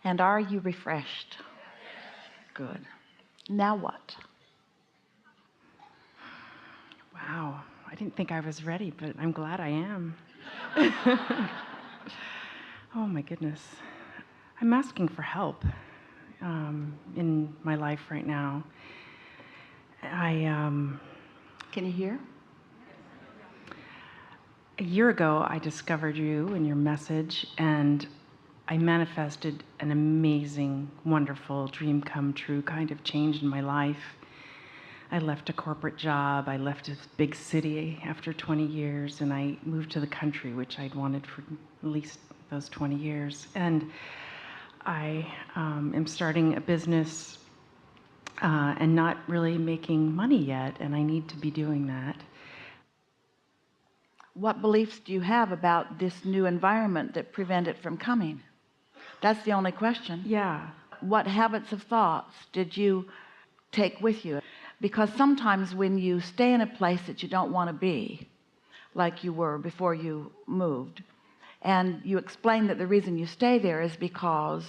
And are you refreshed? Good. Now what? Wow, I didn't think I was ready, but I'm glad I am. Oh my goodness. I'm asking for help in my life right now. Can you hear? A year ago, I discovered you and your message, and I manifested an amazing, wonderful, dream come true kind of change in my life. I left a corporate job, I left a big city after 20 years, and I moved to the country, which I'd wanted for at least those 20 years. And I am starting a business and not really making money yet, and I need to be doing that. What beliefs do you have about this new environment that prevent it from coming? That's the only question. Yeah. What habits of thoughts did you take with you? Because sometimes when you stay in a place that you don't want to be, like you were before you moved, and you explain that the reason you stay there is because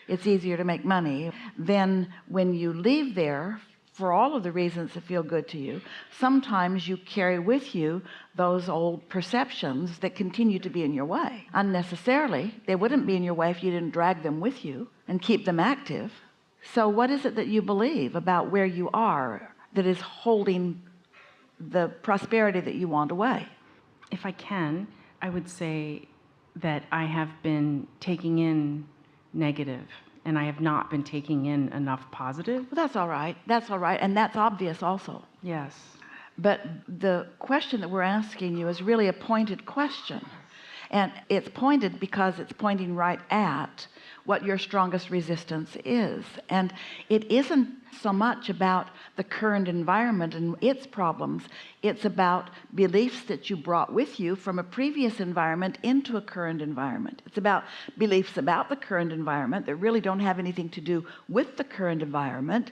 it's easier to make money, then when you leave there for all of the reasons that feel good to you, sometimes you carry with you those old perceptions that continue to be in your way unnecessarily. They wouldn't be in your way if you didn't drag them with you and keep them active. So what is it that you believe about where you are that is holding the prosperity that you want away? If I can, I would say that I have been taking in negative, and I have not been taking in enough positive. Well, that's all right. That's all right. And that's obvious also. Yes. But the question that we're asking you is really a pointed question. And it's pointed because it's pointing right at what your strongest resistance is. And it isn't so much about the current environment and its problems. It's about beliefs that you brought with you from a previous environment into a current environment. It's about beliefs about the current environment that really don't have anything to do with the current environment.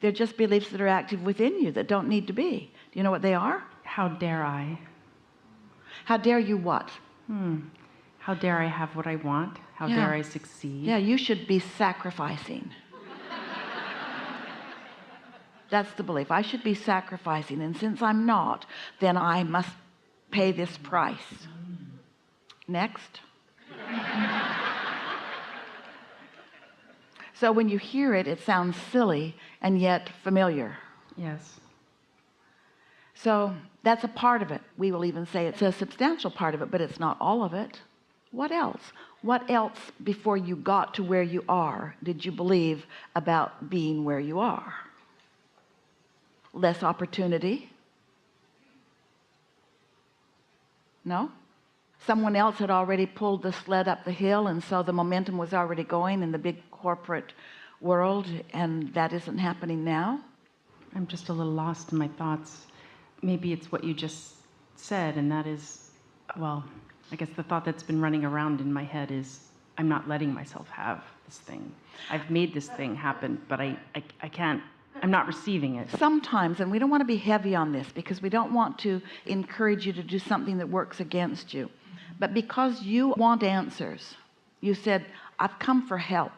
They're just beliefs that are active within you that don't need to be. Do you know what they are? How dare I? How dare you what? How dare I have what I want? How dare I succeed? Yeah, you should be sacrificing. That's the belief. I should be sacrificing, and since I'm not, then I must pay this price. Next. So when you hear it, it sounds silly and yet familiar. Yes. So that's a part of it. We will even say it's a substantial part of it, but it's not all of it. What else? What else before you got to where you are did you believe about being where you are? Less opportunity? No? Someone else had already pulled the sled up the hill, and so the momentum was already going in the big corporate world, and that isn't happening now? I'm just a little lost in my thoughts. Maybe it's what you just said, and that is, well, I guess the thought that's been running around in my head is I'm not letting myself have this thing. I've made this thing happen, but I can't, I'm not receiving it. Sometimes, and we don't want to be heavy on this because we don't want to encourage you to do something that works against you, but because you want answers, you said, I've come for help,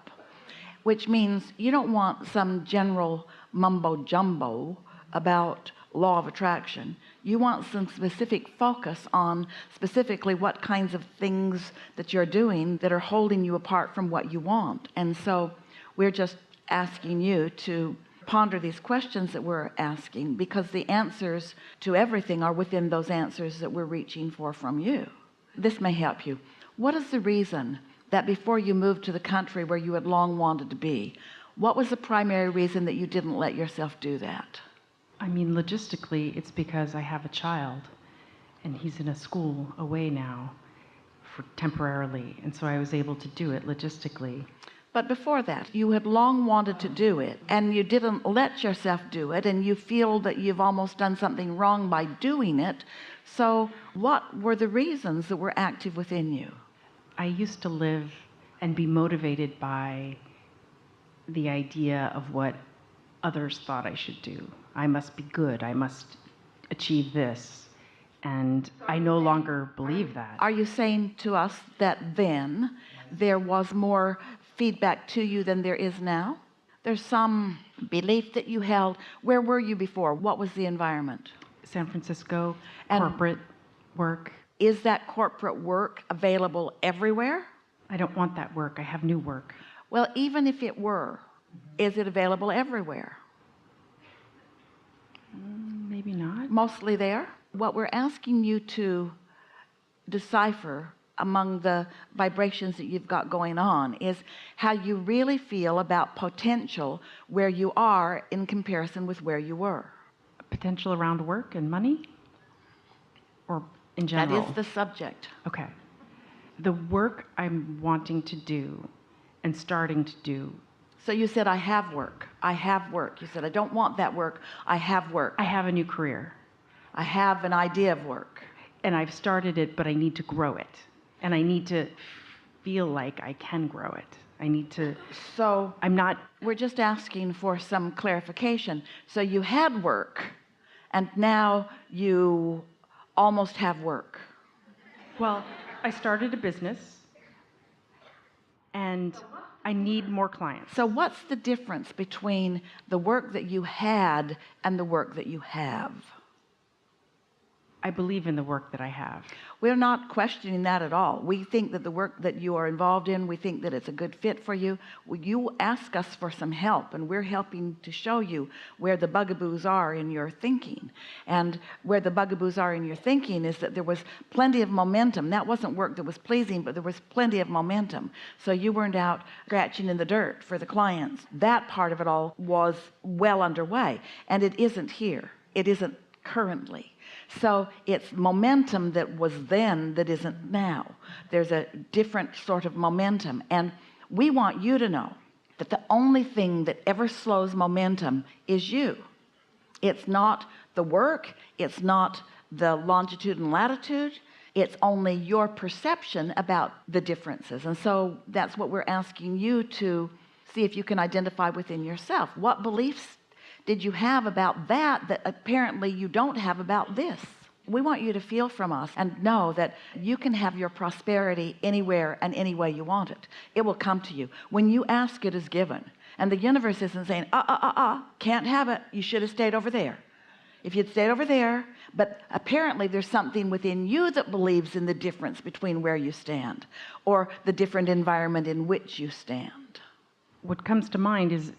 which means you don't want some general mumbo jumbo about law of attraction. You want some specific focus on specifically what kinds of things that you're doing that are holding you apart from what you want. And so we're just asking you to ponder these questions that we're asking, because the answers to everything are within those answers that we're reaching for from you. This may help you. What is the reason that before you moved to the country where you had long wanted to be, what was the primary reason that you didn't let yourself do that? I mean, logistically, it's because I have a child, and he's in a school away now for temporarily, and so I was able to do it logistically. But before that, you had long wanted to do it, and you didn't let yourself do it, and you feel that you've almost done something wrong by doing it. So what were the reasons that were active within you? I used to live and be motivated by the idea of what others thought I should do. I must be good. I must achieve this. And I no longer believe that. Are you saying to us that then there was more feedback to you than there is now? There's some belief that you held. Where were you before? What was the environment? San Francisco, And corporate work. is that corporate work available everywhere? I don't want that work. I have new work. Well, even if it were, is it available everywhere? Maybe not. Mostly there. What we're asking you to decipher among the vibrations that you've got going on is how you really feel about potential where you are in comparison with where you were. Potential around work and money? Or in general? That is the subject. Okay. The work I'm wanting to do and starting to do. So you said, I have work. I have work. You said, I don't want that work. I have work. I have a new career. I have an idea of work. And I've started it, but I need to grow it. And I need to feel like I can grow it. I need to. So I'm not. We're just asking for some clarification. So you had work, and now you almost have work. Well, I started a business, and I need more clients. So what's the difference between the work that you had and the work that you have? I believe in the work that I have. We're not questioning that at all. We think that the work that you are involved in, we think that it's a good fit for you. You ask us for some help, and we're helping to show you where the bugaboos are in your thinking. And where the bugaboos are in your thinking is that there was plenty of momentum. That wasn't work that was pleasing, but there was plenty of momentum. So you weren't out scratching in the dirt for the clients. That part of it all was well underway, and it isn't here. It isn't currently. So it's momentum that was then that isn't now. There's a different sort of momentum, and we want you to know that the only thing that ever slows momentum is you. It's not the work, it's not the longitude and latitude, it's only your perception about the differences. And so that's what we're asking you to see if you can identify within yourself. What beliefs did you have about that apparently you don't have about this? We want you to feel from us and know that you can have your prosperity anywhere and any way you want it. It will come to you. When you ask, it is given. And the universe isn't saying, can't have it. You should have stayed over there. If you'd stayed over there, but apparently there's something within you that believes in the difference between where you stand or the different environment in which you stand. What comes to mind is,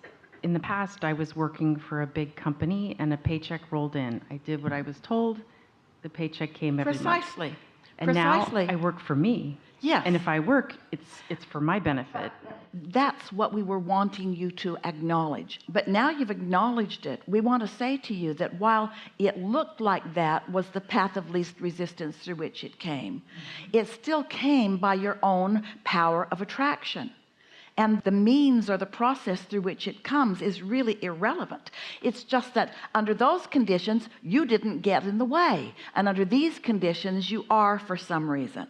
in the past, I was working for a big company and a paycheck rolled in. I did what I was told. The paycheck came every month. Precisely. And now I work for me. Yes. And if I work, it's for my benefit. That's what we were wanting you to acknowledge. But now you've acknowledged it. We want to say to you that while it looked like that was the path of least resistance through which it came, it still came by your own power of attraction. And the means or the process through which it comes is really irrelevant. It's just that under those conditions, you didn't get in the way. And under these conditions, you are for some reason.